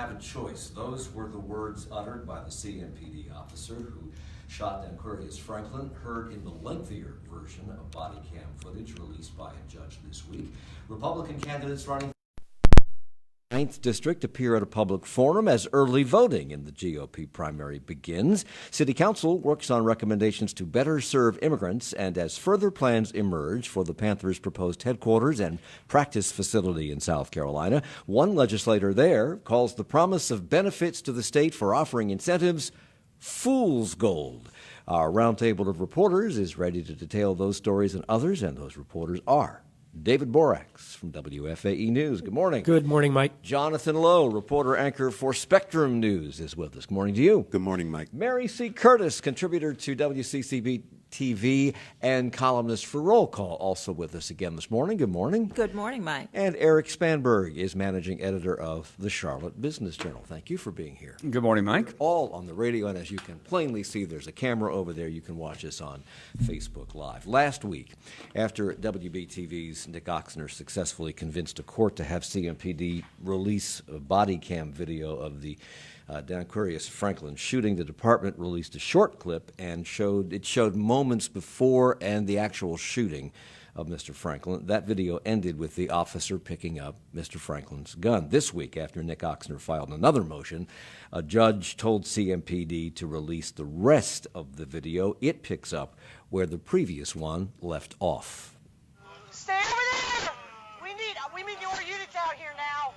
have a choice. Those were the words uttered by the CMPD officer who shot Danquirs Franklin, heard in the lengthier version of body cam footage released by a judge this week. Republican candidates running 9th District appear at a public forum as early voting in the GOP primary begins. City Council works on recommendations to better serve immigrants, and as further plans emerge for the Panthers' proposed headquarters and practice facility in South Carolina, one legislator there calls the promise of benefits to the state for offering incentives fool's gold. Our roundtable of reporters is ready to detail those stories and others, and those reporters are David Borax from WFAE News. Good morning. Good morning, Mike. Jonathan Lowe, reporter anchor for Spectrum News, is with us. Good morning to you. Good morning, Mike. Mary C. Curtis, contributor to WCCB TV and columnist for Roll Call, also with us again this morning. Good morning. Good morning, Mike. And Eric Spanberg is managing editor of the Charlotte Business Journal. Thank you for being here. Good morning, Mike. All on the radio, and as you can plainly see, there's a camera over there. You can watch us on Facebook Live. Last week, after WBTV's Nick Oxner successfully convinced a court to have CMPD release a body cam video of the Danquirs Franklin shooting, the department released a short clip and showed moments before and the actual shooting of Mr. Franklin. That video ended with the officer picking up Mr. Franklin's gun. This week, after Nick Oxner filed another motion, a judge told CMPD to release the rest of the video. It picks up where the previous one left off. Stay over there! We need your units out here now.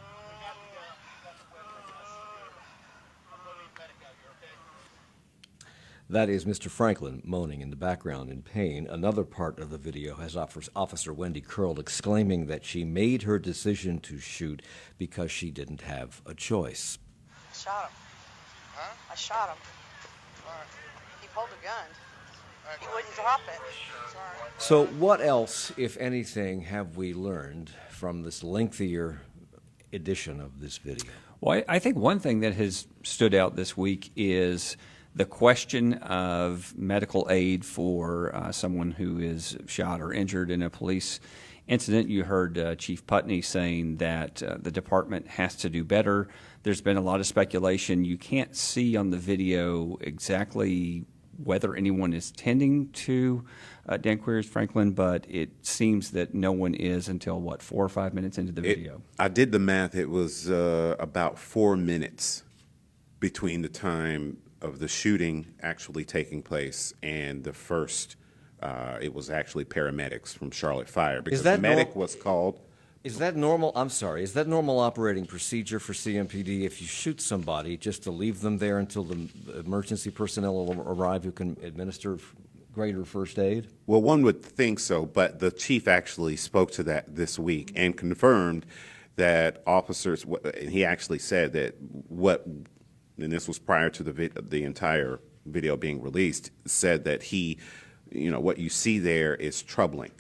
That is Mr. Franklin moaning in the background in pain. Another part of the video has Officer Wendy Curl exclaiming that she made her decision to shoot because she didn't have a choice. I shot him. Huh? I shot him. He pulled a gun. He wouldn't drop it. Sorry. So what else, if anything, have we learned from this lengthier edition of this video? Well, I think one thing that has stood out this week is the question of medical aid for someone who is shot or injured in a police incident. You heard Chief Putney saying that the department has to do better. There's been a lot of speculation. You can't see on the video exactly whether anyone is tending to Danquirs Franklin, but it seems that no one is until, 4 or 5 minutes into the video? I did the math. It was about 4 minutes between the time of the shooting actually taking place and the first, it was actually paramedics from Charlotte Fire, because the medic was called. Is that normal? I'm sorry. Is that normal operating procedure for CMPD if you shoot somebody just to leave them there until the emergency personnel will arrive who can administer greater first aid? Well, one would think so, but the chief actually spoke to that this week and confirmed that officers, and he actually said that and this was prior to the entire video being released, said that what you see there is troubling.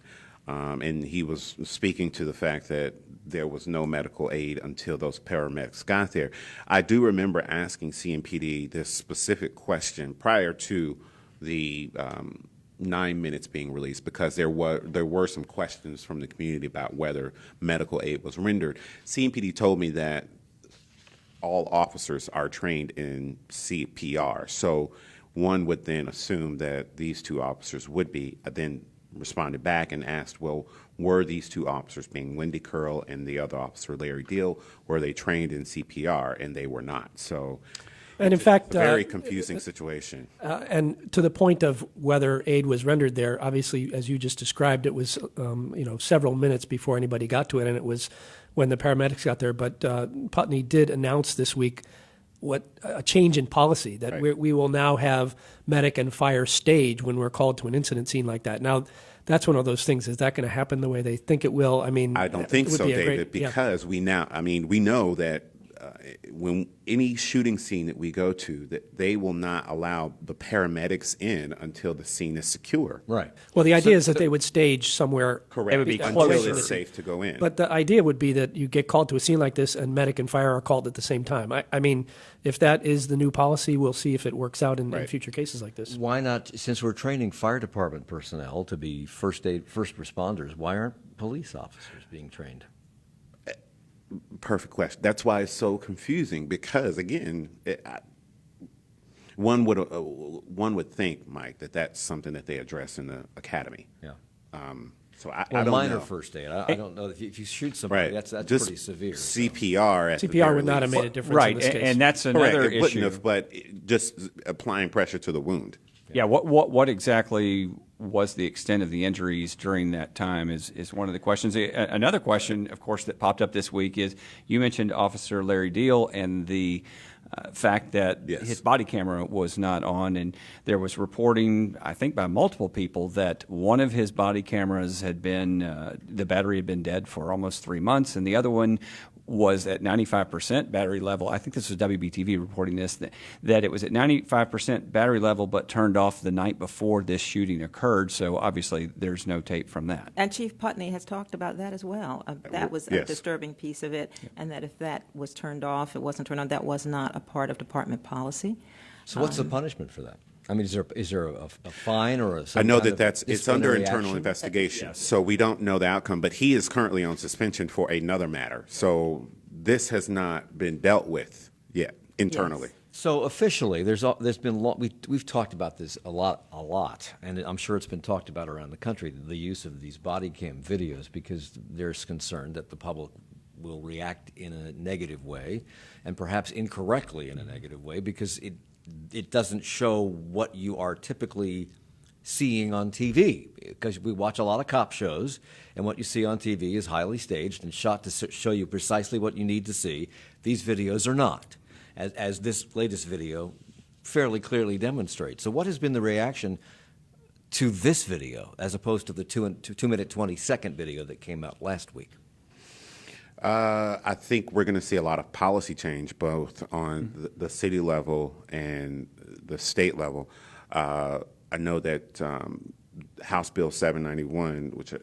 And he was speaking to the fact that there was no medical aid until those paramedics got there. I do remember asking CMPD this specific question prior to the 9 minutes being released, because there were some questions from the community about whether medical aid was rendered. CMPD told me that all officers are trained in CPR, so one would then assume that these two officers would be. I then responded back and asked, well, were these two officers, being Wendy Curl and the other officer, Larry Deal, were they trained in CPR? And they were not. So, and in fact, a very confusing situation. And to the point of whether aid was rendered there, obviously, as you just described, it was several minutes before anybody got to it, and it was when the paramedics got there. But Putney did announce this week a change in policy, that right. we will now have medic and fire stage when we're called to an incident scene like that. Now, that's one of those things. Is that going to happen the way they think it will? I mean, I don't think so, David, because we know that when any shooting scene that we go to, that they will not allow the paramedics in until the scene is secure. Right. Well, the idea is that they would stage somewhere. Correct. It would be until closer. it's safe to go in. But the idea would be that you get called to a scene like this and medic and fire are called at the same time. I mean, if that is the new policy, we'll see if it works out in future cases like this. Why not, since we're training fire department personnel to be first responders, why aren't police officers being trained? Perfect question. That's why it's so confusing because, again, one would think, Mike, that that's something that they address in the academy. Yeah. So I Well, don't minor know. first aid. I don't know if you shoot somebody, Right. that's Just pretty severe. so. CPR at the CPR very would not have least. made a difference Right, in this case. and that's Correct. another It wouldn't issue. have, but just applying pressure to the wound. Yeah, what exactly was the extent of the injuries during that time is one of the questions. Another question, of course, that popped up this week is you mentioned Officer Larry Deal and the fact that Yes. his body camera was not on, and there was reporting, I think by multiple people, that one of his body cameras had been, the battery had been dead for almost 3 months, and the other one was at 95% battery level. I think this was WBTV reporting this, that it was at 95% battery level but turned off the night before this shooting occurred, so obviously there's no tape from that. And Chief Putney has talked about that as well. That was a Yes. disturbing piece of it, and that if that was turned off, it wasn't turned on, that was not a part of department policy. So what's the punishment for that? I mean, is there a fine or I know that it's it's under internal investigation, so we don't know the outcome. But he is currently on suspension for another matter. So this has not been dealt with yet internally. Yes. So officially, there's been we've talked about this a lot, and I'm sure it's been talked about around the country, the use of these body cam videos, because there's concern that the public will react in a negative way, and perhaps incorrectly in a negative way, because it doesn't show what you are typically seeing on TV, because we watch a lot of cop shows, and what you see on TV is highly staged and shot to show you precisely what you need to see. These videos are not, as this latest video fairly clearly demonstrates. So what has been the reaction to this video as opposed to the 2-minute 20-second video that came out last week? I think we're going to see a lot of policy change, both on the city level and the state level. I know that House Bill 791, which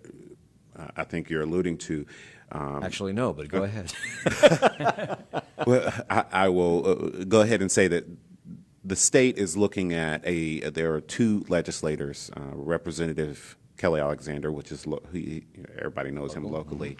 I think you're alluding to. Actually, no, but go ahead. Well, I will go ahead and say that the state is looking at there are two legislators, Representative Kelly Alexander, which is everybody knows him locally,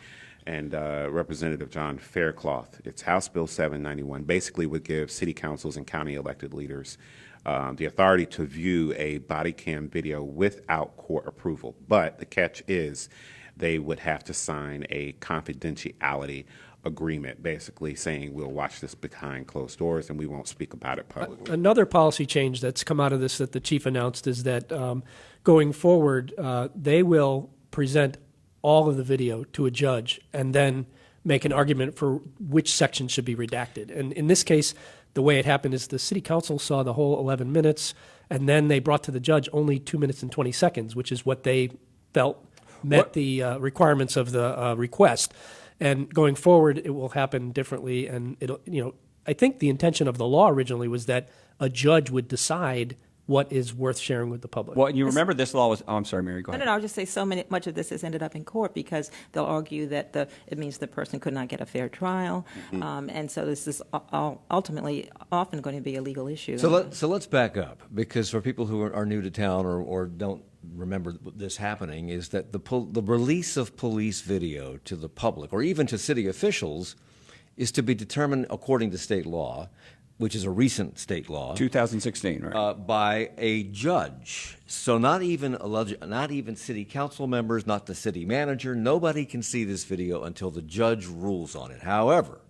and Representative John Faircloth. It's House Bill 791. Basically would give city councils and county elected leaders the authority to view a body cam video without court approval. But the catch is they would have to sign a confidentiality agreement, basically saying we'll watch this behind closed doors and we won't speak about it publicly. Another policy change that's come out of this that the chief announced is that going forward, they will present all of the video to a judge and then make an argument for which section should be redacted. And in this case, the way it happened is the city council saw the whole 11 minutes, and then they brought to the judge only 2 minutes and 20 seconds, which is what they felt met the requirements of the request. And going forward, it will happen differently. And I think the intention of the law originally was that a judge would decide what is worth sharing with the public. Well, you remember this law was, I'm sorry, Mary, go ahead. No, I'll just say much of this has ended up in court because they'll argue that it means the person could not get a fair trial. And so this is ultimately often going to be a legal issue. So let's back up, because for people who are new to town or don't remember this happening, is that the release of police video to the public or even to city officials is to be determined according to state law, which is a recent state law, 2016, right? by a judge. So not even city council members, not the city manager, nobody can see this video until the judge rules on it. However,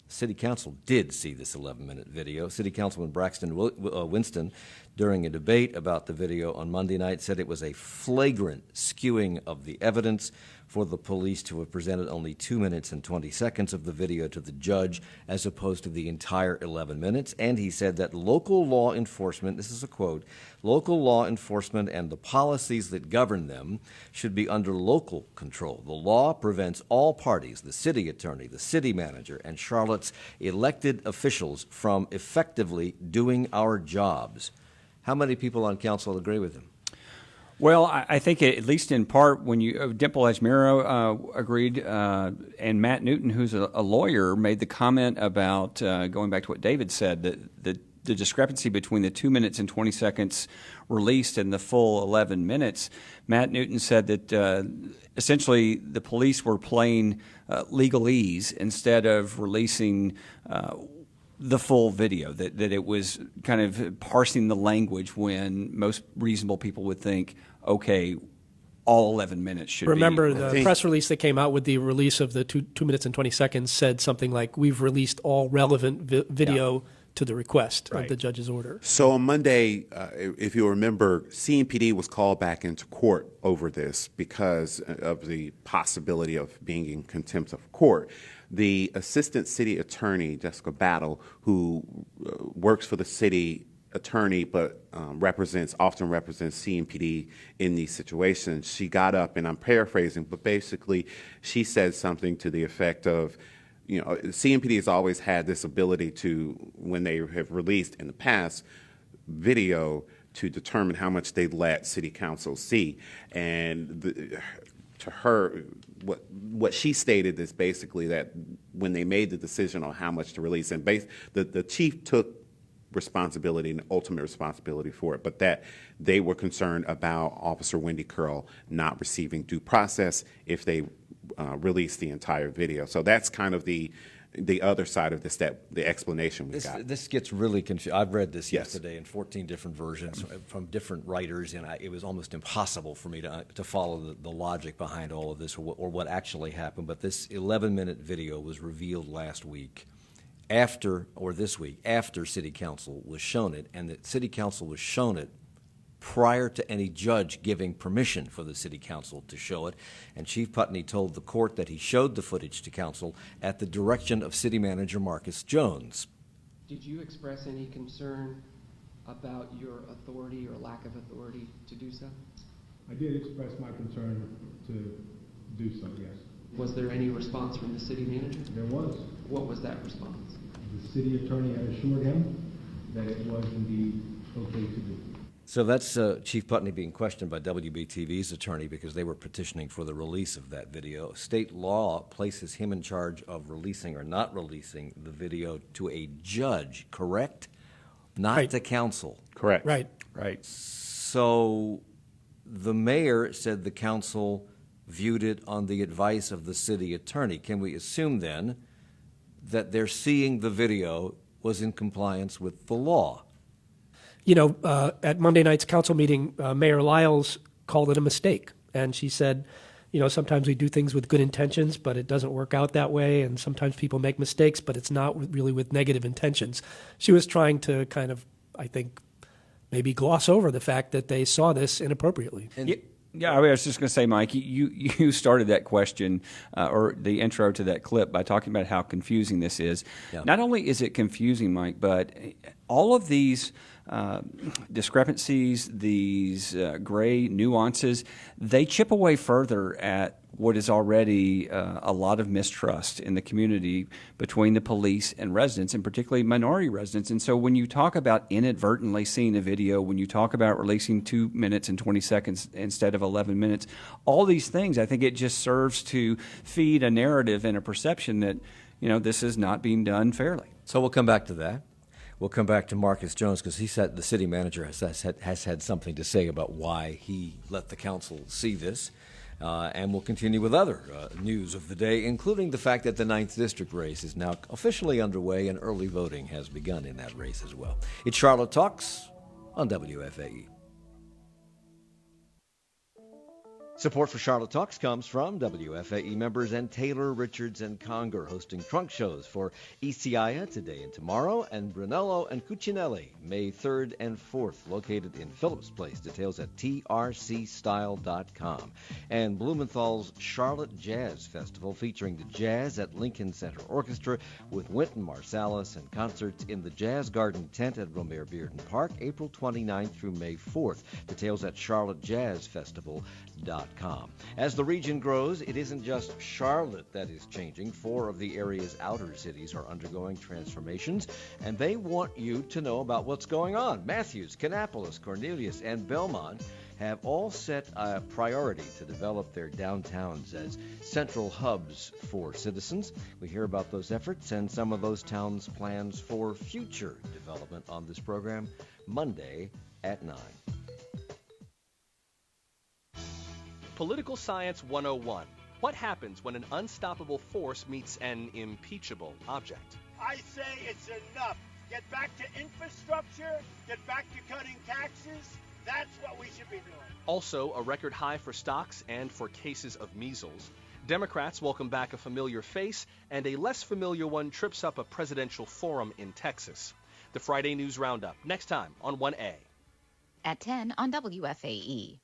city council did see this 11-minute video. City Councilman Braxton Winston, during a debate about the video on Monday night, said it was a flagrant skewing of the evidence for the police to have presented only 2 minutes and 20 seconds of the video to the judge as opposed to the entire 11 minutes. And he said that local law enforcement, this is a quote, local law enforcement and the policies that govern them should be under local control. The law prevents all parties, the city attorney, the city manager, and Charlotte's elected officials from effectively doing our jobs. How many people on council agree with him? Well, I think at least in part, when Dimple Asmiro agreed, and Matt Newton, who's a lawyer, made the comment about going back to what David said, that the discrepancy between the 2 minutes and 20 seconds released and the full 11 minutes, Matt Newton said that essentially the police were playing legalese instead of releasing the full video, that it was kind of parsing the language when most reasonable people would think, okay, all 11 minutes should Remember, be. the press release that came out with the release of the 2 minutes and 20 seconds said something like, we've released all relevant video to the request of the judge's order. So on Monday, if you remember, CMPD was called back into court over this because of the possibility of being in contempt of court. The assistant city attorney, Jessica Battle, who works for the city attorney but often represents CMPD in these situations, she got up, and I'm paraphrasing, but basically she said something to the effect of, CMPD has always had this ability to, when they have released in the past video, to determine how much they let city council see. And to her, what she stated is basically that when they made the decision on how much to release, and the chief took responsibility and ultimate responsibility for it, but that they were concerned about Officer Wendy Curl not receiving due process if they released the entire video. So that's kind of the other side of this, that the explanation we got. This gets really confusing. I've read this yesterday in 14 different versions from different writers, and it was almost impossible for me to follow the logic behind all of this or what actually happened. But this 11-minute video was revealed last week, after City Council was shown it, and that City Council was shown it prior to any judge giving permission for the City Council to show it. And Chief Putney told the court that he showed the footage to council at the direction of City Manager Marcus Jones. Did you express any concern about your authority or lack of authority to do so? I did express my concern to do so, yes. Was there any response from the city manager? There was. What was that response? The city attorney had assured him that it was indeed okay to do. So that's Chief Putney being questioned by WBTV's attorney because they were petitioning for the release of that video. State law places him in charge of releasing or not releasing the video to a judge, correct? Not to council. Correct. Right. So the mayor said the council viewed it on the advice of the city attorney. Can we assume then that their seeing the video was in compliance with the law? At Monday night's council meeting, Mayor Lyles called it a mistake. And she said, sometimes we do things with good intentions, but it doesn't work out that way. And sometimes people make mistakes, but it's not really with negative intentions. She was trying to kind of, I think, maybe gloss over the fact that they saw this inappropriately. Yeah, I was just going to say, Mike, you started that question or the intro to that clip by talking about how confusing this is. Yeah. Not only is it confusing, Mike, but all of these discrepancies, these gray nuances, they chip away further at what is already a lot of mistrust in the community between the police and residents, and particularly minority residents. And so when you talk about inadvertently seeing a video, when you talk about releasing 2 minutes and 20 seconds instead of 11 minutes, all these things, I think it just serves to feed a narrative and a perception that, this is not being done fairly. So we'll come back to that. We'll come back to Marcus Jones because he said the city manager has had something to say about why he let the council see this. And we'll continue with other news of the day, including the fact that the 9th District race is now officially underway and early voting has begun in that race as well. It's Charlotte Talks on WFAE. Support for Charlotte Talks comes from WFAE members and Taylor, Richards, and Conger, hosting trunk shows for Isiaya today and tomorrow, and Brunello and Cucinelli, May 3rd and 4th, located in Phillips Place. Details at trcstyle.com. And Blumenthal's Charlotte Jazz Festival, featuring the Jazz at Lincoln Center Orchestra with Wynton Marsalis, and concerts in the Jazz Garden Tent at Romare Bearden Park, April 29th through May 4th. Details at charlottejazzfestival.com. As the region grows, it isn't just Charlotte that is changing. 4 of the area's outer cities are undergoing transformations, and they want you to know about what's going on. Matthews, Kannapolis, Cornelius, and Belmont have all set a priority to develop their downtowns as central hubs for citizens. We hear about those efforts and some of those towns' plans for future development on this program Monday at 9. Political Science 101. What happens when an unstoppable force meets an impeachable object? I say it's enough. Get back to infrastructure, get back to cutting taxes. That's what we should be doing. Also, a record high for stocks and for cases of measles. Democrats welcome back a familiar face, and a less familiar one trips up a presidential forum in Texas. The Friday News Roundup, next time on 1A. At 10 on WFAE.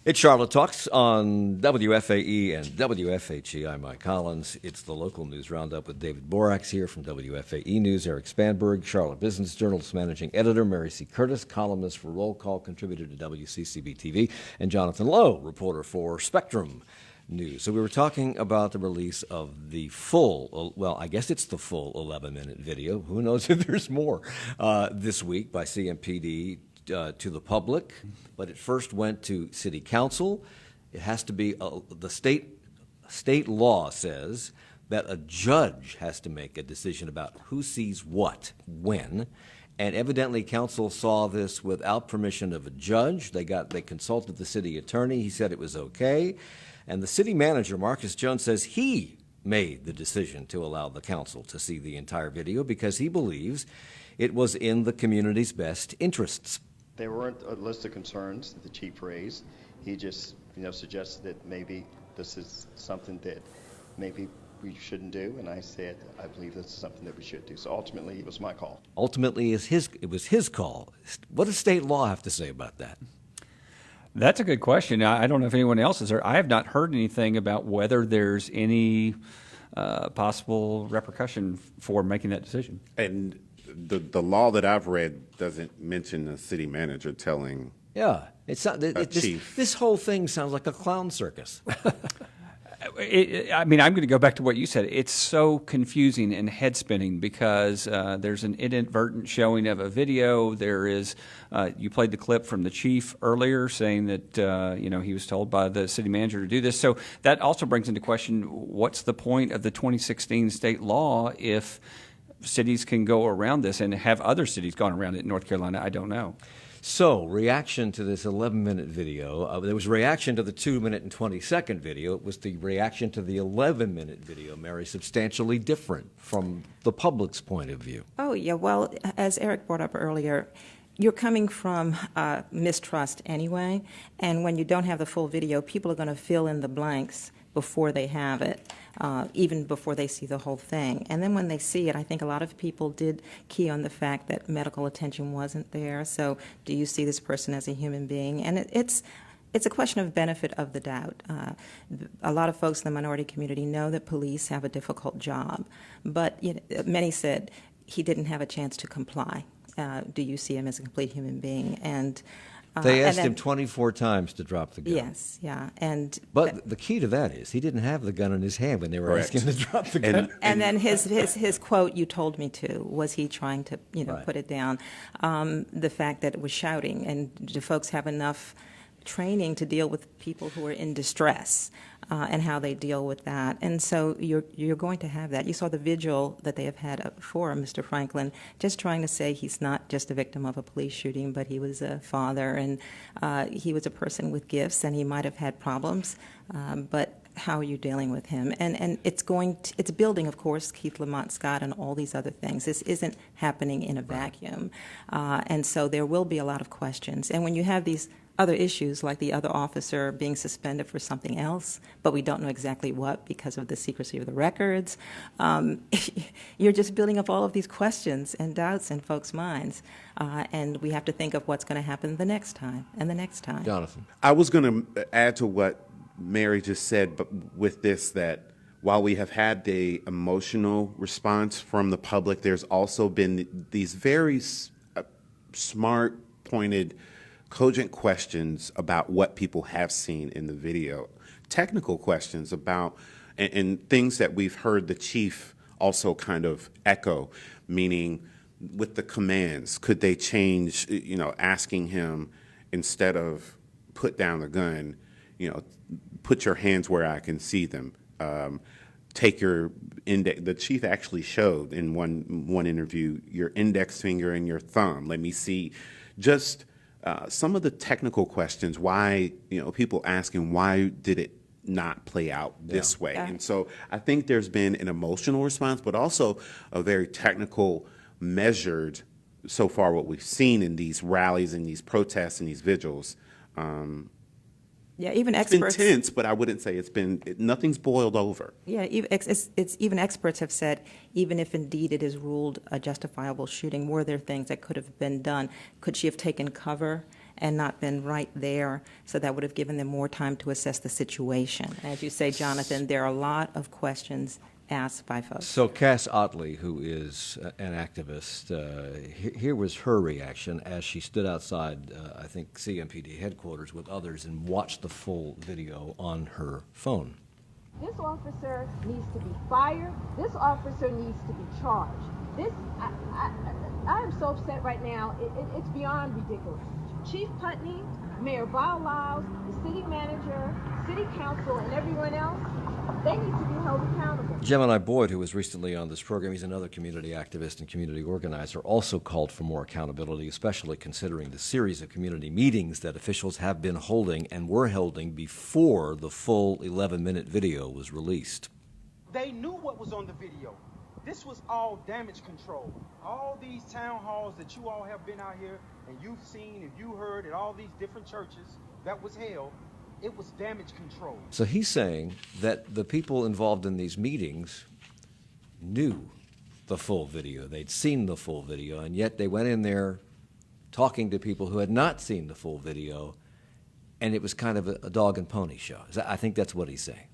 It's Charlotte Talks on WFAE and WFHE. I'm Mike Collins. It's the local news roundup with David Borax here from WFAE News, Eric Spanberg, Charlotte Business Journal's managing editor, Mary C. Curtis, columnist for Roll Call, contributor to WCCB-TV, and Jonathan Lowe, reporter for Spectrum News. So we were talking about the release of the full, well, I guess it's the full 11-minute video. Who knows if there's more this week by CMPD to the public, but it first went to City Council. It has to be the state law says that a judge has to make a decision about who sees what when, and evidently Council saw this without permission of a judge. They consulted the city attorney. He said it was okay, and the city manager Marcus Jones says he made the decision to allow the council to see the entire video because he believes it was in the community's best interests. There weren't a list of concerns that the chief raised. He just, suggested that maybe this is something that maybe we shouldn't do, and I said I believe this is something that we should do. So ultimately, it was my call. Ultimately, it was his call. What does state law have to say about that? That's a good question. I don't know if anyone else has heard. I have not heard anything about whether there's any possible repercussion for making that decision. And the law that I've read doesn't mention the city manager telling. Yeah, it's not. Chief. This whole thing sounds like a clown circus. I'm going to go back to what you said. It's so confusing and head-spinning because there's an inadvertent showing of a video. There is, you played the clip from the chief earlier saying that, he was told by the city manager to do this. So that also brings into question, what's the point of the 2016 state law if cities can go around this, and have other cities gone around it in North Carolina? I don't know. So, reaction to this 11-minute video. There was reaction to the 2-minute and 20-second video. It was the reaction to the 11-minute video, Mary, substantially different from the public's point of view. Oh, yeah. Well, as Eric brought up earlier, you're coming from mistrust anyway, and when you don't have the full video, people are going to fill in the blanks before they have it, even before they see the whole thing. And then when they see it, I think a lot of people did key on the fact that medical attention wasn't there. So do you see this person as a human being? And it's a question of benefit of the doubt. A lot of folks in the minority community know that police have a difficult job, but many said he didn't have a chance to comply. Do you see him as a complete human being? And they asked him 24 times to drop the gun. Yes, yeah. But the key to that is he didn't have the gun in his hand when they were asking him to drop the gun. And then his quote, "You told me to," was he trying to Right. put it down? The fact that it was shouting, and do folks have enough training to deal with people who are in distress and how they deal with that? And so you're going to have that. You saw the vigil that they have had for Mr. Franklin, just trying to say he's not just a victim of a police shooting, but he was a father, and he was a person with gifts, and he might have had problems, but how are you dealing with him? And it's building, of course, Keith Lamont Scott and all these other things. This isn't happening in a vacuum. And so there will be a lot of questions. And when you have these other issues, like the other officer being suspended for something else, but we don't know exactly what because of the secrecy of the records, you're just building up all of these questions and doubts in folks' minds. And we have to think of what's going to happen the next time and the next time. Jonathan. I was going to add to what Mary just said, but with this, that while we have had the emotional response from the public, there's also been these very smart, pointed, cogent questions about what people have seen in the video, technical questions about, and things that we've heard the chief also kind of echo, meaning with the commands, could they change, asking him instead of put down the gun, put your hands where I can see them. Take your index. The chief actually showed in one interview your index finger and your thumb. Let me see. Just some of the technical questions. Why, people asking why did it not play out this way? And so I think there's been an emotional response, but also a very technical, measured. So far, what we've seen in these rallies and these protests and these vigils. Even it's experts. been tense, but I wouldn't say nothing's boiled over. Yeah, even experts have said, even if indeed it is ruled a justifiable shooting, were there things that could have been done? Could she have taken cover and not been right there? So that would have given them more time to assess the situation. As you say, Jonathan, there are a lot of questions asked by folks. So Cass Otley, who is an activist, here was her reaction as she stood outside, I think, CMPD headquarters with others and watched the full video on her phone. This officer needs to be fired. This officer needs to be charged. I am so upset right now. It's beyond ridiculous. Chief Putney, Mayor Bowlows, the city manager, city council, and everyone else, they need to be held accountable. Gemini Boyd, who was recently on this program, he's another community activist and community organizer, also called for more accountability, especially considering the series of community meetings that officials have been holding and were holding before the full 11-minute video was released. They knew what was on the video. This was all damage control. All these town halls that you all have been out here and you've seen and you heard at all these different churches that was held, it was damage control. So he's saying that the people involved in these meetings knew the full video. They'd seen the full video, and yet they went in there talking to people who had not seen the full video, and it was kind of a dog and pony show. I think that's what he's saying.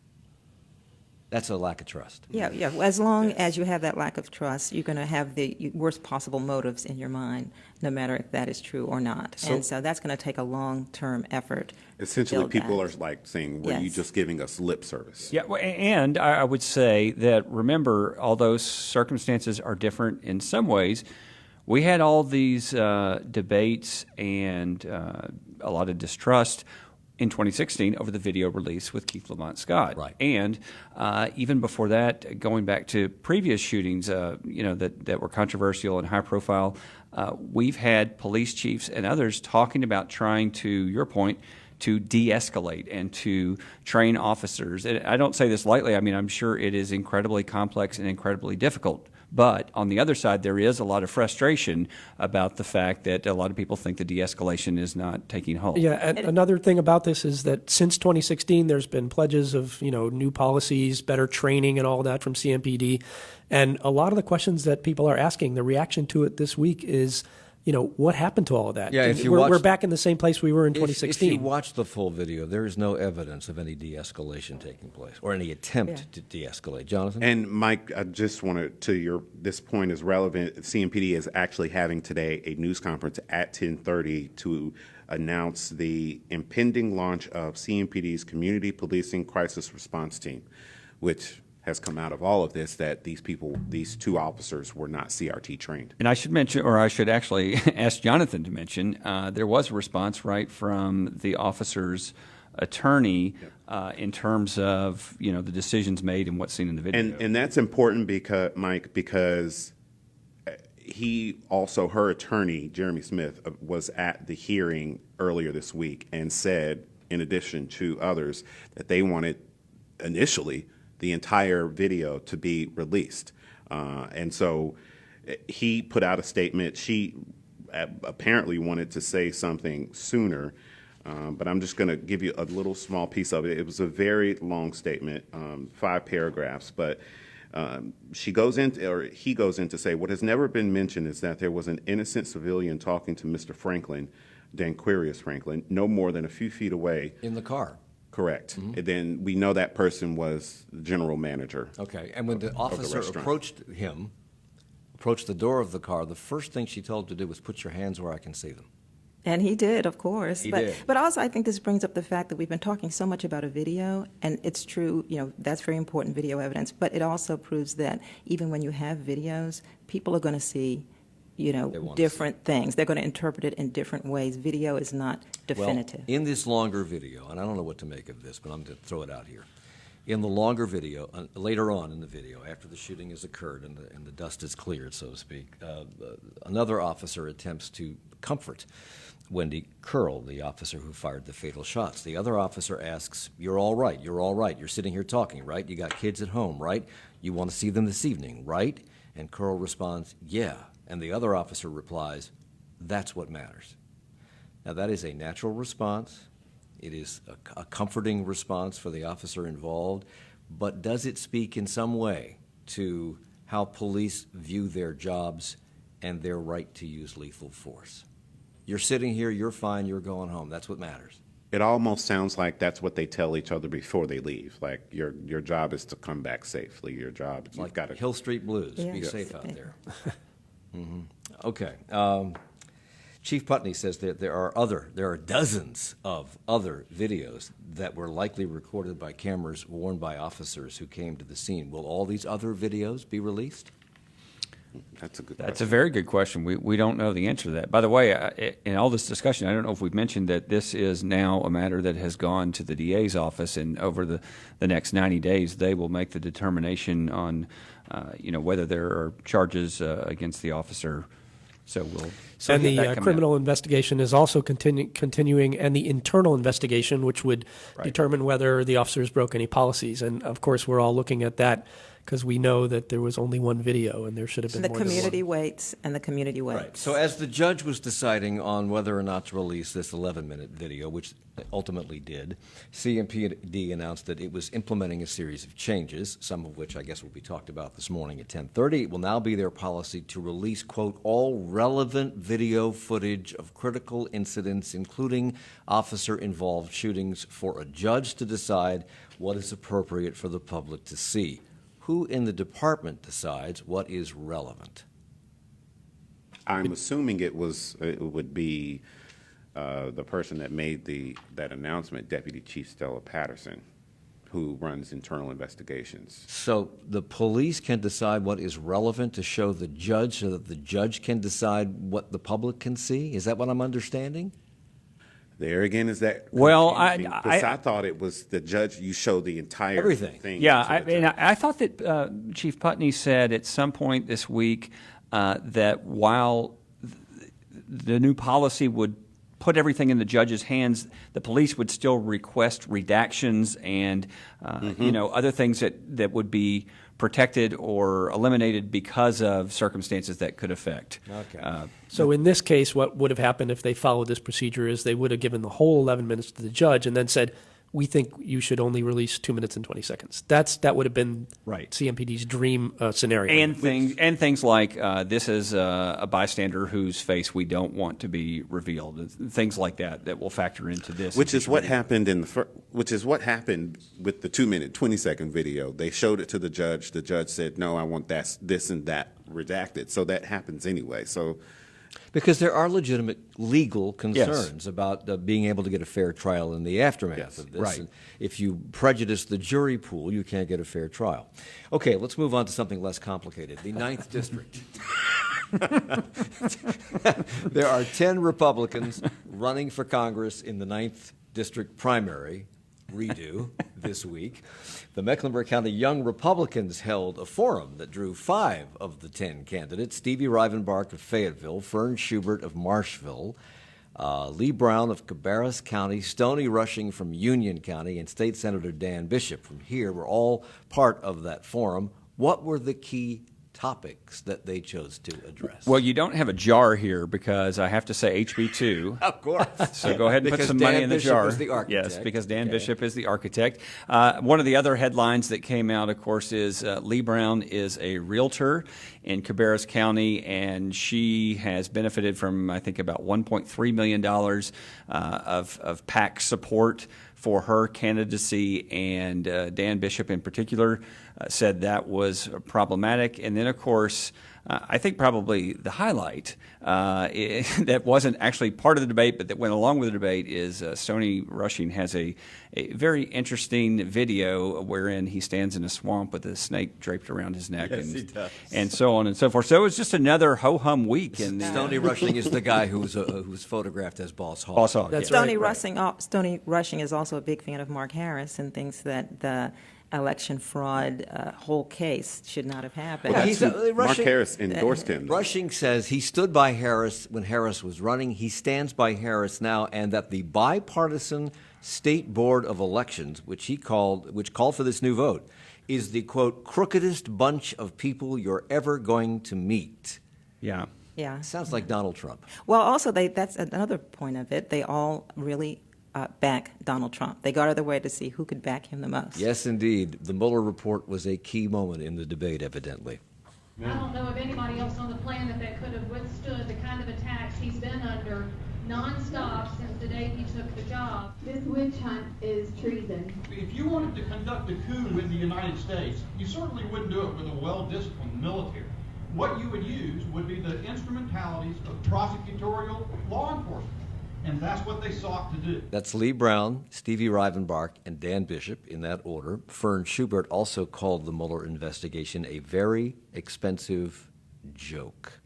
That's a lack of trust. Yeah. As long as you have that lack of trust, you're going to have the worst possible motives in your mind, no matter if that is true or not. And so that's going to take a long-term effort. Essentially, people are like saying, were you just giving us lip service? Yeah, and I would say that, remember, although circumstances are different in some ways, we had all these debates and a lot of distrust in 2016 over the video release with Keith Lamont Scott. Right. And even before that, going back to previous shootings, that were controversial and high profile, we've had police chiefs and others talking about trying, to your point, to de-escalate and to train officers. And I don't say this lightly. I mean, I'm sure it is incredibly complex and incredibly difficult. But on the other side, there is a lot of frustration about the fact that a lot of people think the de-escalation is not taking hold. Yeah, and another thing about this is that since 2016, there's been pledges of new policies, better training, and all that from CMPD, and a lot of the questions that people are asking, the reaction to it this week is, what happened to all of that? Yeah, if you we're back in the same place we were in 2016. If you watch the full video, there is no evidence of any de-escalation taking place or any attempt to de-escalate. Jonathan? And Mike, I just wanted this point is relevant. CMPD is actually having today a news conference at 10:30 to announce the impending launch of CMPD's Community Policing Crisis Response Team, which has come out of all of this, that these two officers were not CRT trained. And I should mention, or I should actually ask Jonathan to mention, there was a response right from the officer's attorney in terms of the decisions made and what's seen in the video. And that's important because her attorney, Jeremy Smith, was at the hearing earlier this week and said, in addition to others, that they wanted initially the entire video to be released. And so he put out a statement. She apparently wanted to say something sooner, but I'm just going to give you a little small piece of it. It was a very long statement, 5 paragraphs, but he goes in to say, what has never been mentioned is that there was an innocent civilian talking to Mr. Franklin, Danquirs Franklin, no more than a few feet away. In the car. Correct. Mm-hmm. And then we know that person was the general manager. Okay. And when the officer approached the door of the car, the first thing she told him to do was put your hands where I can see them. And he did, of course. He did. But also, I think this brings up the fact that we've been talking so much about a video, and it's true, that's very important, video evidence, but it also proves that even when you have videos, people are going to see different things. They're going to interpret it in different ways. Video is not definitive. Well, in this longer video, and I don't know what to make of this, but I'm going to throw it out here. In the longer video, later on in the video, after the shooting has occurred and the dust is cleared, so to speak, another officer attempts to comfort Wendy Curl, the officer who fired the fatal shots. The other officer asks, "You're all right, you're all right. You're sitting here talking, right? You got kids at home, right? You want to see them this evening, right?" And Curl responds, "Yeah." And the other officer replies, "That's what matters." Now, that is a natural response. It is a comforting response for the officer involved, but does it speak in some way to how police view their jobs and their right to use lethal force? You're sitting here, you're fine, you're going home. That's what matters. It almost sounds like that's what they tell each other before they leave. Like your job is to come back safely. Your job, Like you've got to Hill Street Blues. Yeah. Be Yes. safe out there. Okay. Chief Putney says that there are dozens of other videos that were likely recorded by cameras worn by officers who came to the scene. Will all these other videos be released? That's a good That's a very good question. We don't know the answer to that. By the way, in all this discussion, I don't know if we've mentioned that this is now a matter that has gone to the DA's office, and over the next 90 days, they will make the determination on, whether there are charges against the officer. So we'll. So and the criminal investigation is also continuing, and the internal investigation, which would determine whether the officers broke any policies. And of course, we're all looking at that because we know that there was only one video, and there should have been The more than community one. waits, and the community waits. Right. So as the judge was deciding on whether or not to release this 11-minute video, which ultimately did, CMPD announced that it was implementing a series of changes, some of which I guess will be talked about this morning at 10:30. It will now be their policy to release, quote, all relevant video footage of critical incidents, including officer-involved shootings, for a judge to decide what is appropriate for the public to see. Who in the department decides what is relevant? I'm assuming it would be the person that made that announcement, Deputy Chief Stella Patterson, who runs internal investigations. So the police can decide what is relevant to show the judge so that the judge can decide what the public can see? Is that what I'm understanding? There again is that. Well, I thought it was the judge. You show the entire everything. thing. Yeah, I thought that Chief Putney said at some point this week that while the new policy would put everything in the judge's hands, the police would still request redactions and other things that would be protected or eliminated because of circumstances that could affect. Okay. So in this case, what would have happened if they followed this procedure is they would have given the whole 11 minutes to the judge and then said, we think you should only release 2 minutes and 20 seconds. That would have been CMPD's dream scenario. And things like this is a bystander whose face we don't want to be revealed. Things like that will factor into this. Which is what happened with the 2 minute, 20-second video. They showed it to the judge. The judge said, no, I want this and that redacted. So that happens anyway. So. Because there are legitimate legal concerns about being able to get a fair trial in the aftermath of this. Right. And if you prejudice the jury pool, you can't get a fair trial. Okay, let's move on to something less complicated. The 9th District. There are 10 Republicans running for Congress in the 9th District primary redo this week. The Mecklenburg County Young Republicans held a forum that drew 5 of the 10 candidates: Stevie Rivenbark of Fayetteville, Fern Schubert of Marshville, Lee Brown of Cabarrus County, Stoney Rushing from Union County, and State Senator Dan Bishop from here were all part of that forum. What were the key topics that they chose to address? Well, you don't have a jar here because I have to say HB2. Of course. So go ahead and put some money in the jar. Because Dan Bishop is the architect. Yes, because Dan Bishop is the architect. One of the other headlines that came out, of course, is Lee Brown is a realtor in Cabarrus County, and she has benefited from, I think, about $1.3 million of PAC support for her candidacy, and Dan Bishop in particular said that was problematic. And then, of course, I think probably the highlight that wasn't actually part of the debate, but that went along with the debate is Stoney Rushing has a very interesting video wherein he stands in a swamp with a snake draped around his neck, Yes, he does. and so on and so forth. So it was just another ho-hum week. In the, Stoney Rushing is the guy who was photographed as Boss Hogg. Boss Hogg. That's Stoney right. Stoney Rushing is also a big fan of Mark Harris and thinks that the election fraud whole case should not have happened. Well, That's who Mark Harris endorsed him. Rushing says he stood by Harris when Harris was running. He stands by Harris now, and that the bipartisan State Board of Elections, which called for this new vote, is the, quote, crookedest bunch of people you're ever going to meet. Yeah. Yeah. Sounds like Donald Trump. Well, also, that's another point of it. They all really back Donald Trump. They go out of their way to see who could back him the most. Yes, indeed. The Mueller report was a key moment in the debate, evidently. I don't know of anybody else on the planet that could have withstood the kind of attacks he's been under nonstop since the day he took the job. This witch hunt is treason. If you wanted to conduct a coup in the United States, you certainly wouldn't do it with a well-disciplined military. What you would use would be the instrumentalities of prosecutorial law enforcement. And that's what they sought to do. That's Lee Brown, Stevie Rivenbark, and Dan Bishop, in that order. Fern Schubert also called the Mueller investigation a very expensive joke.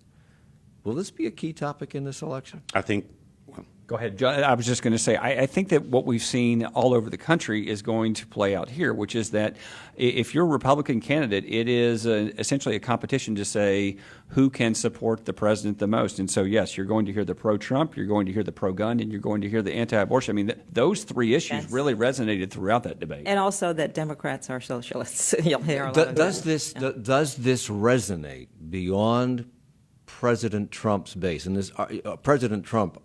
Will this be a key topic in this election? I think. Go ahead, John. I was just going to say, I think that what we've seen all over the country is going to play out here, which is that if you're a Republican candidate, it is essentially a competition to say who can support the president the most. And so, yes, you're going to hear the pro-Trump, you're going to hear the pro-gun, and you're going to hear the anti-abortion. I mean, those three issues really resonated throughout that debate. And also that Democrats are socialists. You'll hear a lot of Does that. this resonate beyond President Trump's base? And this President Trump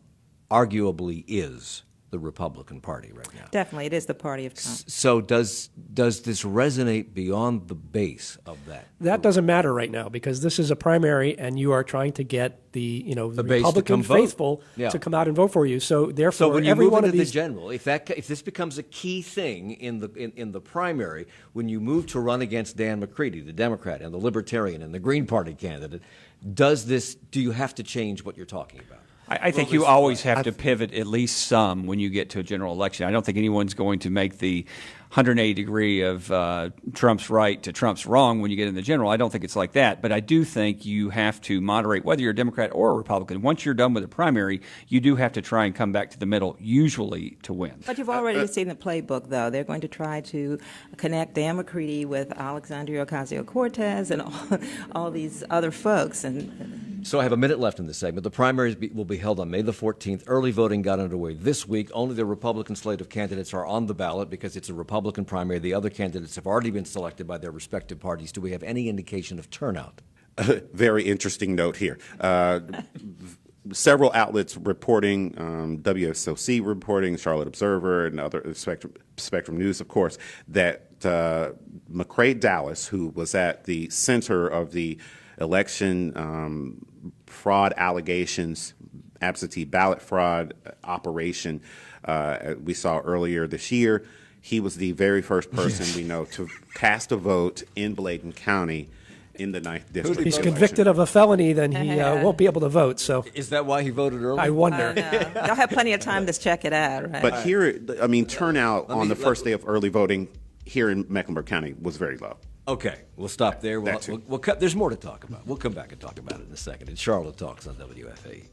arguably is the Republican Party right now. Definitely, it is the party of Trump. So does this resonate beyond the base of that? That doesn't matter right now because this is a primary, and you are trying to get the The base to Republican come vote. faithful Yeah. to come out and vote for you. So therefore, So when you every move one into of these the general, if this becomes a key thing in the primary, when you move to run against Dan McCready, the Democrat, and the Libertarian and the Green Party candidate, do you have to change what you're talking about? I think you always have to pivot at least some when you get to a general election. I don't think anyone's going to make the 180 degree of Trump's right to Trump's wrong when you get in the general. I don't think it's like that. But I do think you have to moderate, whether you're a Democrat or a Republican. Once you're done with the primary, you do have to try and come back to the middle, usually to win. But you've already seen the playbook, though. They're going to try to connect Dan McCready with Alexandria Ocasio-Cortez and all these other folks. So I have a minute left in this segment. The primaries will be held on May the 14th. Early voting got underway this week. Only the Republican slate of candidates are on the ballot because it's a Republican primary. The other candidates have already been selected by their respective parties. Do we have any indication of turnout? Very interesting note here. Several outlets reporting, WSOC reporting, Charlotte Observer, and other Spectrum News, of course, that McCrae Dallas, who was at the center of the election fraud allegations, absentee ballot fraud operation we saw earlier this year, he was the very first person we know to cast a vote in Bladen County in the 9th district. If he's convicted of a felony, then he won't be able to vote. So is that why he voted early? I wonder. They'll have plenty of time to check it out, right? But here, I mean, turnout on the first day of early voting here in Mecklenburg County was very low. Okay, we'll stop there. We'll cut. There's more to talk about. We'll come back and talk about it in a second. It's Charlotte Talks on WFAE.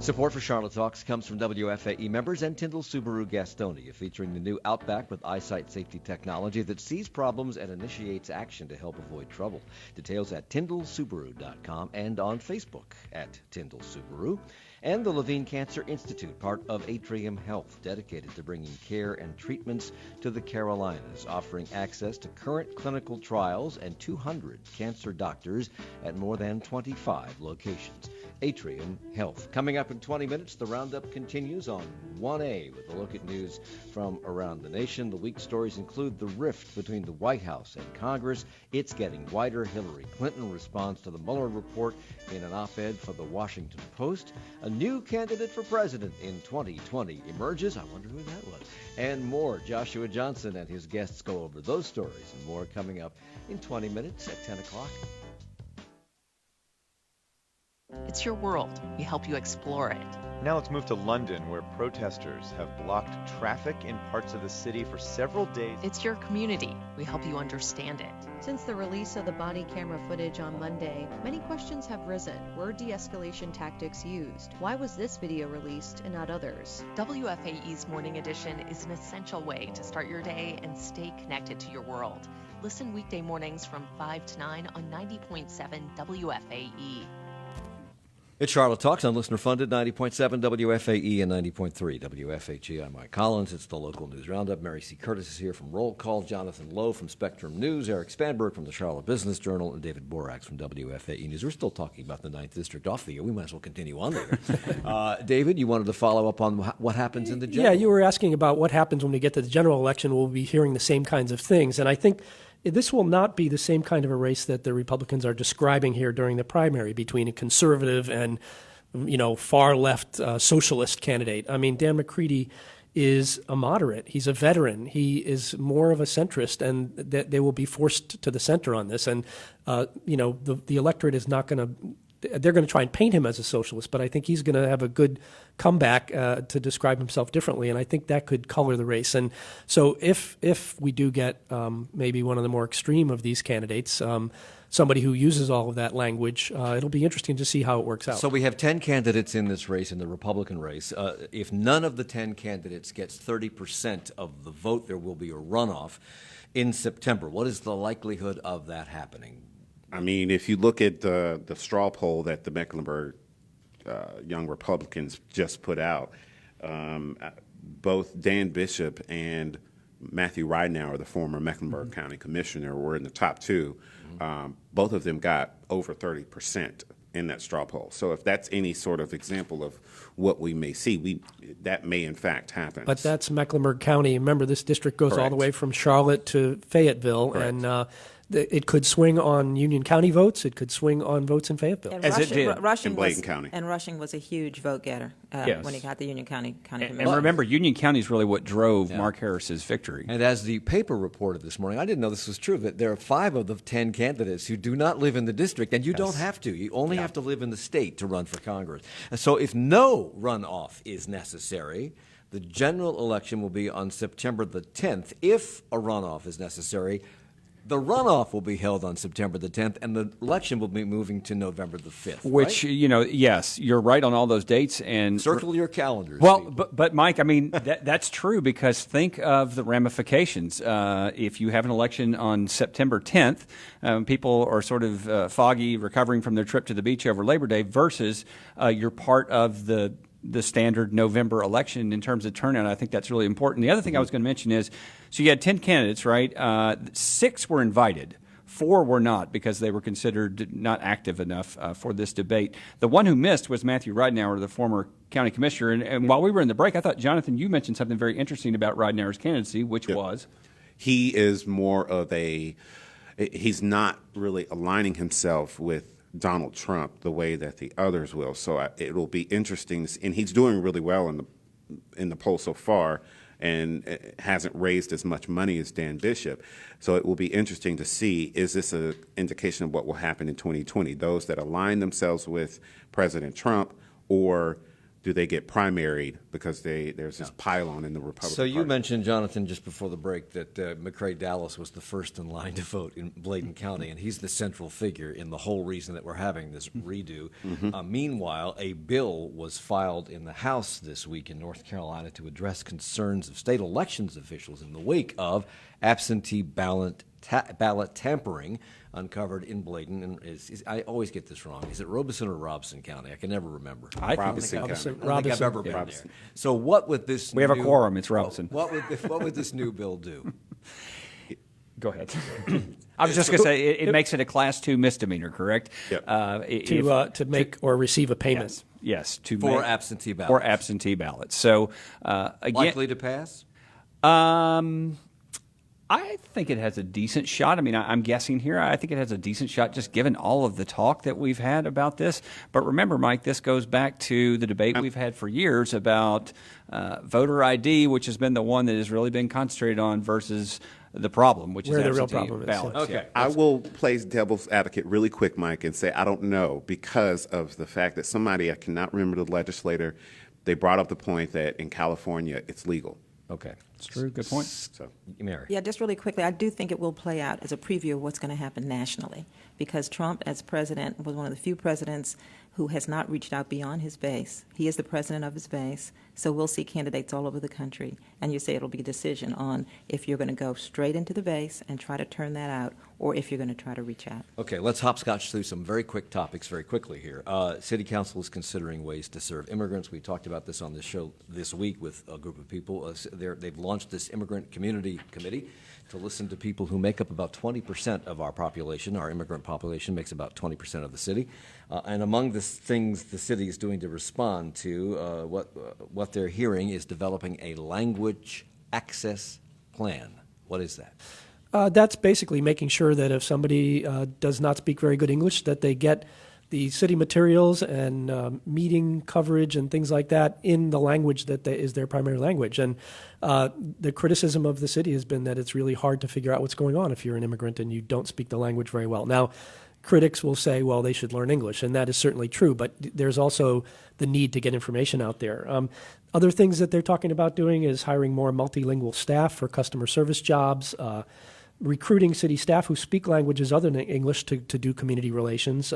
Support for Charlotte Talks comes from WFAE members and Tyndall Subaru Gastonia, featuring the new Outback with eyesight safety technology that sees problems and initiates action to help avoid trouble. Details at tyndallsubaru.com and on Facebook at Tyndall Subaru. And the Levine Cancer Institute, part of Atrium Health, dedicated to bringing care and treatments to the Carolinas, offering access to current clinical trials and 200 cancer doctors at more than 25 locations. Atrium Health. Coming up in 20 minutes, the Roundup continues on 1A with a look at news from around the nation. The week's stories include the rift between the White House and Congress. It's getting wider. Hillary Clinton responds to the Mueller report in an op-ed for the Washington Post. A new candidate for president in 2020 emerges. I wonder who that was. And more. Joshua Johnson and his guests go over those stories and more coming up in 20 minutes at 10 o'clock. It's your world. We help you explore it. Now let's move to London, where protesters have blocked traffic in parts of the city for several days. It's your community. We help you understand it. Since the release of the body camera footage on Monday, many questions have risen. Were de-escalation tactics used? Why was this video released and not others? WFAE's Morning Edition is an essential way to start your day and stay connected to your world. Listen weekday mornings from 5 to 9 on 90.7 WFAE. It's Charlotte Talks on listener-funded 90.7 WFAE and 90.3 WFHE. I'm Mike Collins. It's the local news roundup. Mary C. Curtis is here from Roll Call, Jonathan Lowe from Spectrum News, Eric Spanberg from the Charlotte Business Journal, and David Borax from WFAE News. We're still talking about the 9th District off the air. We might as well continue on there. David, you wanted to follow up on what happens in the general? Yeah, you were asking about what happens when we get to the general election. We'll be hearing the same kinds of things, and I think this will not be the same kind of a race that the Republicans are describing here during the primary between a conservative and, far left socialist candidate. I mean, Dan McCready is a moderate. He's a veteran. He is more of a centrist, and that they will be forced to the center on this. And, the electorate is not going to. They're going to try and paint him as a socialist, but I think he's going to have a good comeback to describe himself differently, and I think that could color the race. And so if we do get maybe one of the more extreme of these candidates, somebody who uses all of that language, it'll be interesting to see how it works out. So we have 10 candidates in this race, in the Republican race. If none of the 10 candidates gets 30% of the vote, there will be a runoff in September. What is the likelihood of that happening? I mean, if you look at the straw poll that the Mecklenburg Young Republicans just put out, both Dan Bishop and Matthew Ridenour, the former Mecklenburg County Commissioner, were in the top two. Both of them got over 30% in that straw poll. So if that's any sort of example of what we may see, that may in fact happen. But that's Mecklenburg County. Remember, this district goes Correct. all the way from Charlotte to Fayetteville, Correct. and it could swing on Union County votes. It could swing on votes in Fayetteville. And As it did Rushing in Bladen was, County. And Rushing was a huge vote getter Yes. when he got the Union County Commission. And remember, Union County is really what drove Mark Harris's victory. And as the paper reported this morning, I didn't know this was true, that there are 5 of the 10 candidates who do not live in the district, and you don't have to. You only have to live in the state to run for Congress. And so if no runoff is necessary, the general election will be on September the 10th. If a runoff is necessary, the runoff will be held on September the 10th, and the election will be moving to November the 5th. Which, right? Yes, you're right on all those dates. And Circle your calendars. Well, people. but Mike, I mean, that's true, because think of the ramifications. If you have an election on September 10th, people are sort of foggy, recovering from their trip to the beach over Labor Day, versus you're part of the standard November election in terms of turnout. I think that's really important. The other thing I was going to mention is, so you had 10 candidates, right? 6 were invited. 4 were not, because they were considered not active enough for this debate. The one who missed was Matthew Ridenour, the former county commissioner. And while we were in the break, I thought, Jonathan, you mentioned something very interesting about Ridenour's candidacy, which was? He is more of he's not really aligning himself with Donald Trump the way that the others will. So it will be interesting to see, and he's doing really well in the poll so far, and hasn't raised as much money as Dan Bishop. So it will be interesting to see, is this an indication of what will happen in 2020? Those that align themselves with President Trump, or do they get primaried because there's this pile-on in the Republican So you Party? mentioned, Jonathan, just before the break, that McCrae Dallas was the first in line to vote in Bladen County, and he's the central figure in the whole reason that we're having this redo. Meanwhile, a bill was filed in the House this week in North Carolina to address concerns of state elections officials in the wake of absentee ballot tampering uncovered in Bladen. And I always get this wrong. Is it Robeson or Robson County? I can never remember. I think Robinson it's County. I don't think I've ever been there. So what would this We have a quorum. It's Robson. What would this new bill do? Go ahead. I was just going to say, it makes it a Class 2 misdemeanor, correct? Yep. To make or receive a payment. Yes, For absentee ballots. For absentee ballots. So, again, Likely to pass? I think it has a decent shot. I mean, I'm guessing here. I think it has a decent shot just given all of the talk that we've had about this. But remember, Mike, this goes back to the debate we've had for years about voter ID, which has been the one that has really been concentrated on, versus the problem, which Where is the real absentee problem is. ballots. Okay. Yeah. I will play devil's advocate really quick, Mike, and say I don't know because of the fact that somebody, I cannot remember the legislator, they brought up the point that in California it's legal. Okay. It's true. Good point. So, Mary. Yeah, just really quickly, I do think it will play out as a preview of what's going to happen nationally, because Trump, as president, was one of the few presidents who has not reached out beyond his base. He is the president of his base, so we'll see candidates all over the country, and you say it'll be a decision on if you're going to go straight into the base and try to turn that out, or if you're going to try to reach out. Okay, let's hopscotch through some very quick topics very quickly here. City Council is considering ways to serve immigrants. We talked about this on this show this week with a group of people. They've launched this Immigrant Community Committee to listen to people who make up about 20% of our population. Our immigrant population makes about 20% of the city. And among the things the city is doing to respond to what they're hearing is developing a language access plan. What is that? That's basically making sure that if somebody does not speak very good English, that they get the city materials and meeting coverage and things like that in the language that is their primary language. And the criticism of the city has been that it's really hard to figure out what's going on if you're an immigrant and you don't speak the language very well. Now, critics will say, well, they should learn English, and that is certainly true, but there's also the need to get information out there. Other things that they're talking about doing is hiring more multilingual staff for customer service jobs, recruiting city staff who speak languages other than English to do community relations.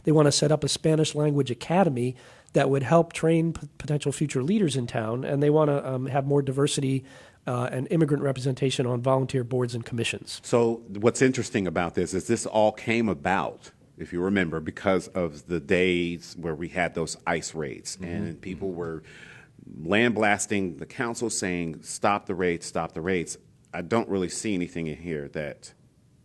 They want to set up a Spanish language academy that would help train potential future leaders in town, and they want to have more diversity and immigrant representation on volunteer boards and commissions. So what's interesting about this all came about, if you remember, because of the days where we had those ICE raids, and people were lambasting the council saying, stop the raids, stop the raids. I don't really see anything in here that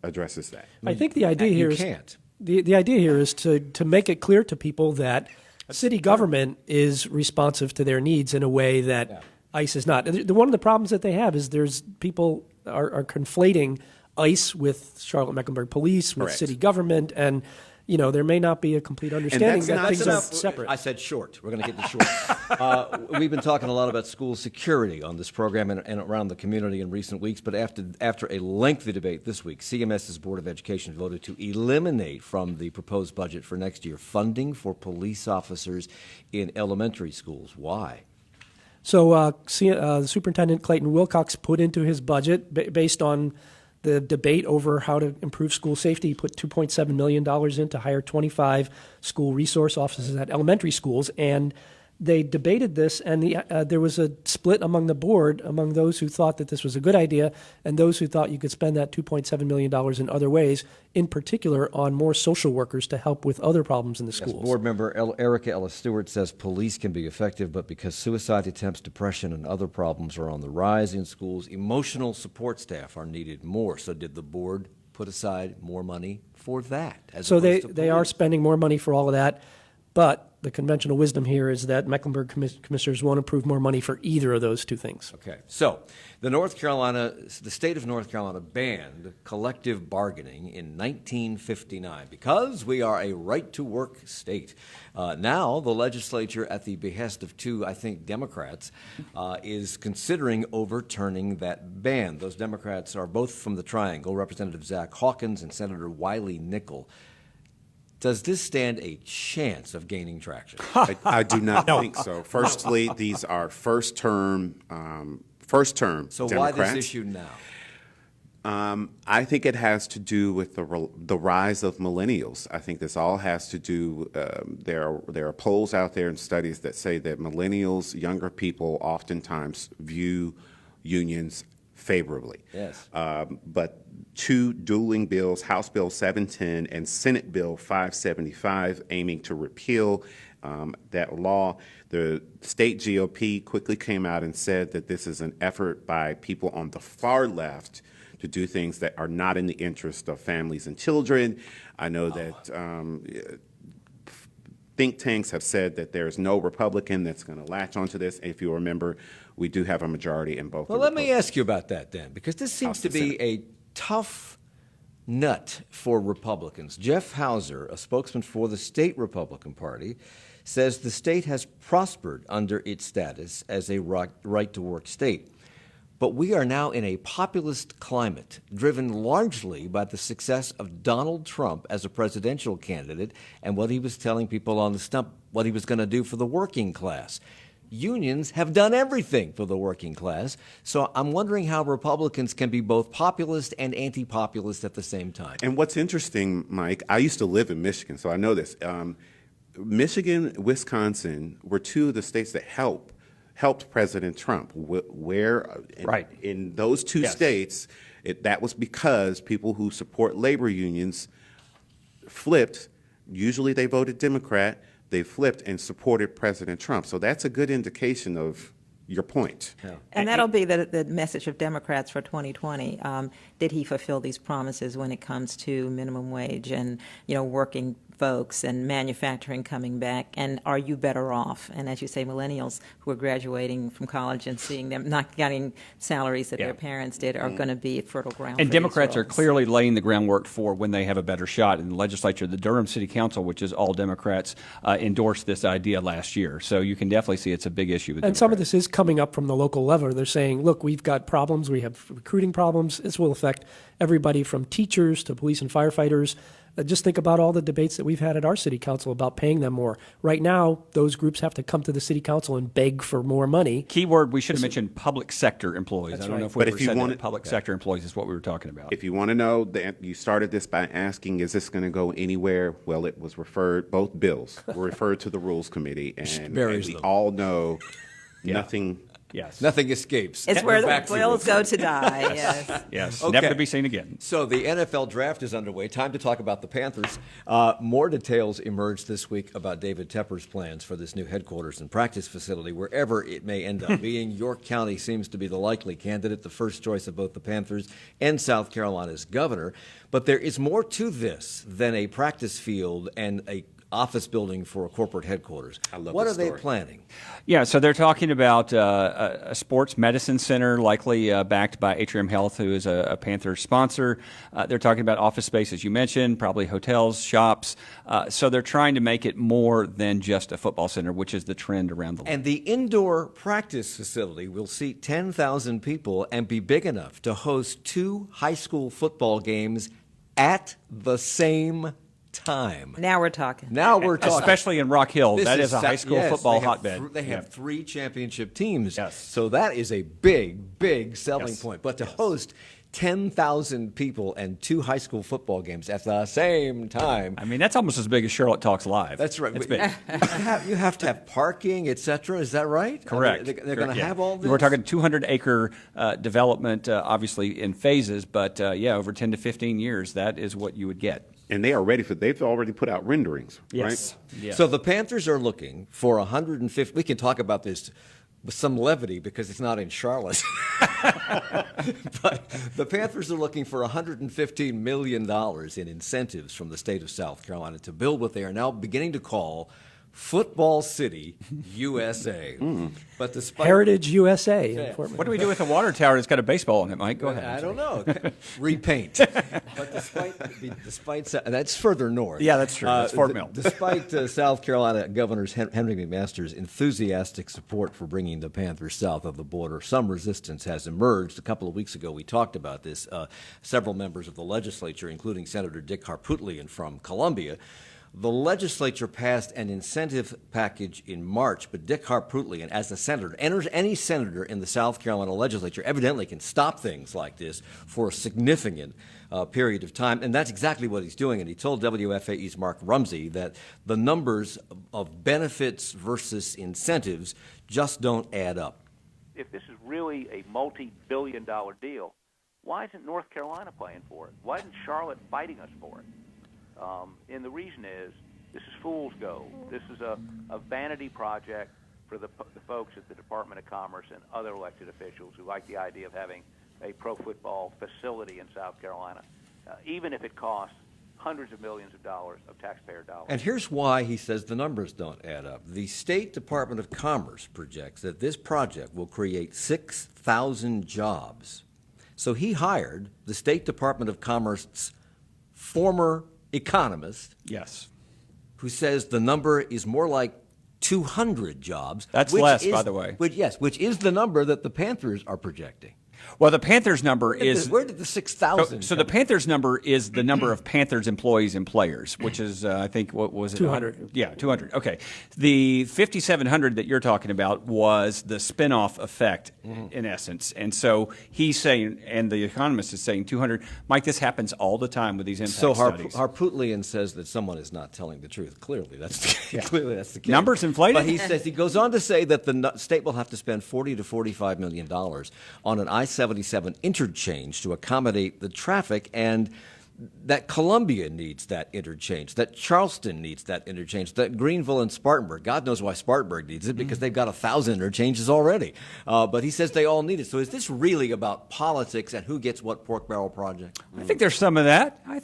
addresses that. I think the idea here is the idea here is to make it clear to people that city government is responsive to their needs in a way that ICE is not. And one of the problems that they have is there's people are conflating ICE with Charlotte-Mecklenburg Police, with city government, and there may not be a complete understanding that things are separate. I said short. We're going to get to short. We've been talking a lot about school security on this program and around the community in recent weeks, but after a lengthy debate this week, CMS's Board of Education voted to eliminate from the proposed budget for next year funding for police officers in elementary schools. Why? So Superintendent Clayton Wilcox put into his budget, based on the debate over how to improve school safety, he put $2.7 million in to hire 25 school resource officers at elementary schools. And they debated this, and there was a split among the board, among those who thought that this was a good idea and those who thought you could spend that $2.7 million in other ways, in particular on more social workers to help with other problems in the schools. Board member Erica Ellis Stewart says police can be effective, but because suicide attempts, depression, and other problems are on the rise in schools, emotional support staff are needed more. So did the board put aside more money for that? So they are spending more money for all of that, but the conventional wisdom here is that Mecklenburg commissioners won't approve more money for either of those two things. Okay. So the state of North Carolina banned collective bargaining in 1959 because we are a right-to-work state. Now the legislature, at the behest of two, I think, Democrats, is considering overturning that ban. Those Democrats are both from the Triangle, Representative Zach Hawkins and Senator Wiley Nickel. Does this stand a chance of gaining traction? I do not think so. Firstly, these are first-term Democrats. So why this issue now? I think it has to do with the rise of millennials. I think this all has to do. There are polls out there and studies that say that millennials, younger people, oftentimes view unions favorably. Yes. But two dueling bills, House Bill 710 and Senate Bill 575, aiming to repeal that law. The state GOP quickly came out and said that this is an effort by people on the far left to do things that are not in the interest of families and children. I know that think tanks have said that there is no Republican that's going to latch onto this. If you remember, we do have a majority in both. Well, let me ask you about that then, because this seems to be a tough nut for Republicans. Jeff Hauser, a spokesman for the state Republican Party, says the state has prospered under its status as a right-to-work state. But we are now in a populist climate driven largely by the success of Donald Trump as a presidential candidate and what he was telling people on the stump, what he was going to do for the working class. Unions have done everything for the working class, so I'm wondering how Republicans can be both populist and anti-populist at the same time. And what's interesting, Mike, I used to live in Michigan, so I know this. Michigan, Wisconsin were two of the states that helped President Trump. In those two states, that was because people who support labor unions flipped. Usually they voted Democrat. They flipped and supported President Trump. So that's a good indication of your point. Yeah. And that'll be the message of Democrats for 2020. Did he fulfill these promises when it comes to minimum wage and, working folks and manufacturing coming back? And are you better off? And as you say, millennials who are graduating from college and seeing them not getting salaries that their parents did are going to be fertile ground. And for Democrats these are roles. clearly laying the groundwork for when they have a better shot in the legislature. The Durham City Council, which is all Democrats, endorsed this idea last year. So you can definitely see it's a big issue with And some of this is coming up from the local level. They're saying, look, we've got problems. We have recruiting problems. This will affect everybody from teachers to police and firefighters. Just think about all the debates that we've had at our city council about paying them more. Right now, those groups have to come to the city council and beg for more money. Keyword, we should have mentioned public sector employees. That's I don't know right. if we But ever if you said want that. it- Public sector employees is what we were talking about. If you want to know, you started this by asking, is this going to go anywhere? Well, it was referred, both bills were referred to the Rules Committee, and we all know nothing. Yes. Nothing escapes. It's where the Back to wills you. go to die. Yes. Yes, Okay. never to be seen again. So the NFL draft is underway. Time to talk about the Panthers. More details emerged this week about David Tepper's plans for this new headquarters and practice facility, wherever it may end up being. York County seems to be the likely candidate, the first choice of both the Panthers and South Carolina's governor. But there is more to this than a practice field and a office building for a corporate headquarters. What are they planning? Yeah, so they're talking about a sports medicine center, likely backed by Atrium Health, who is a Panther sponsor. They're talking about office space, as you mentioned, probably hotels, shops. So they're trying to make it more than just a football center, which is the trend around the league. And the indoor practice facility will seat 10,000 people and be big enough to host 2 high school football games at the same time. Now we're talking. Especially in Rock Hill. This That is a high school football they have hotbed. They have 3 championship teams. Yes. So that is a big selling point. But to host 10,000 people and 2 high school football games at the same time. I mean, that's almost as big as Charlotte Talks Live. That's right. It's big. You have to have parking, et cetera. Is that right? Correct. I mean, they're going to have all this? We're talking 200-acre development, obviously in phases, but over 10 to 15 years, that is what you would get. And they are ready they've already put out renderings, Yes. right? Yeah. So the Panthers are looking for 150. We can talk about this with some levity because it's not in Charlotte. But the Panthers are looking for $115 million in incentives from the state of South Carolina to build what they are now beginning to call Football City, USA. But despite Heritage USA. in Fort What do we do with a water tower that's got a baseball on it, Mike? Go ahead. I don't know. Repaint. But despite that's further north. Yeah, that's true. That's Fort Mill. Despite South Carolina Governor Henry McMaster's enthusiastic support for bringing the Panthers south of the border, some resistance has emerged. A couple of weeks ago, we talked about this. Several members of the legislature, including Senator Dick Harpootlian from Columbia, the legislature passed an incentive package in March, but Dick Harpootlian, as a senator, any senator in the South Carolina legislature evidently can stop things like this for a significant period of time, and that's exactly what he's doing. And he told WFAE's Mark Rumsey that the numbers of benefits versus incentives just don't add up. If this is really a multi-billion-dollar deal, why isn't North Carolina playing for it? Why isn't Charlotte fighting us for it? And the reason is this is fool's gold. This is a vanity project for the folks at the Department of Commerce and other elected officials who like the idea of having a pro football facility in South Carolina, even if it costs hundreds of millions of dollars of taxpayer dollars. And here's why he says the numbers don't add up. The State Department of Commerce projects that this project will create 6,000 jobs. So he hired the State Department of Commerce's former economist. Yes. Who says the number is more like 200 jobs. That's less, by the way. Which is the number that the Panthers are projecting. Well, the Panthers number is... Where did the 6,000 So the Panthers number is the number of Panthers employees and players, which is, I think, what was it? 200. Yeah, 200. Okay. The 5,700 that you're talking about was the spinoff effect, in essence. And so he's saying, and the economist is saying 200. Mike, this happens all the time with these impact studies. Harpootlian says that someone is not telling the truth. Clearly, that's clearly that's the case. Numbers inflated? But he goes on to say that the state will have to spend $40 to $45 million on an I-77 interchange to accommodate the traffic, and that Columbia needs that interchange, that Charleston needs that interchange, that Greenville and Spartanburg. God knows why Spartanburg needs it, because they've got 1,000 interchanges already. But he says they all need it. So is this really about politics and who gets what pork barrel project? I think there's some of that. I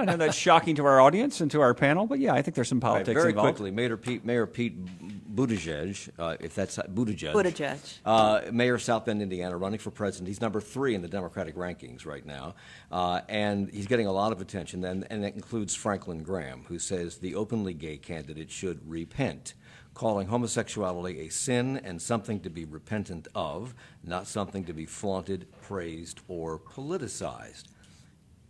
know that's shocking to our audience and to our panel, but yeah, I think there's some politics very involved. quickly, Mayor Pete Buttigieg, if that's Buttigieg. Mayor of South Bend, Indiana, running for president. He's number 3 in the Democratic rankings right now, and he's getting a lot of attention. And that includes Franklin Graham, who says the openly gay candidate should repent, calling homosexuality a sin and something to be repentant of, not something to be flaunted, praised, or politicized.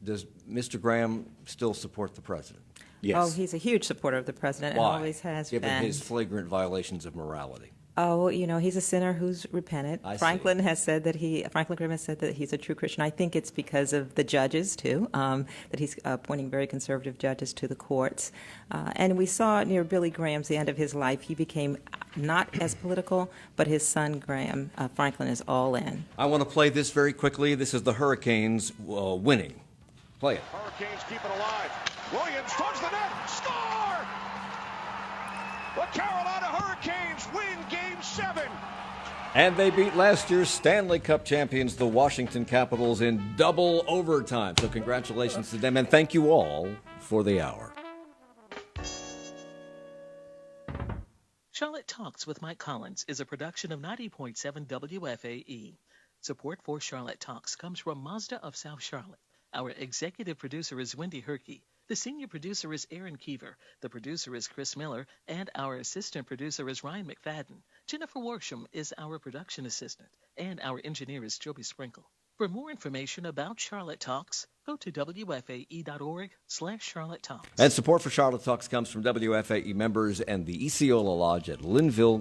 Does Mr. Graham still support the president? Yes. Oh, he's a huge supporter of the president and always has been. Given his flagrant violations of morality. Oh, he's a sinner who's repentant. Franklin Graham has said that he's a true Christian. I think it's because of the judges, too, that he's appointing very conservative judges to the courts. And we saw near Billy Graham's, the end of his life, he became not as political, but his son, Graham, Franklin, is all in. I want to play this very quickly. This is the Hurricanes winning. Play it. Hurricanes keep it alive. Williams towards the net. Score! The Carolina Hurricanes win Game 7. And they beat last year's Stanley Cup champions, the Washington Capitals, in double overtime. So congratulations to them, and thank you all for the hour. Charlotte Talks with Mike Collins is a production of 90.7 WFAE. Support for Charlotte Talks comes from Mazda of South Charlotte. Our executive producer is Wendy Herkey. The senior producer is Aaron Keever. The producer is Chris Miller. And our assistant producer is Ryan McFadden. Jennifer Worsham is our production assistant. And our engineer is Joby Sprinkle. For more information about Charlotte Talks, go to WFAE.org/Charlotte Talks. And support for Charlotte Talks comes from WFAE members and the Esiola Lodge at Linville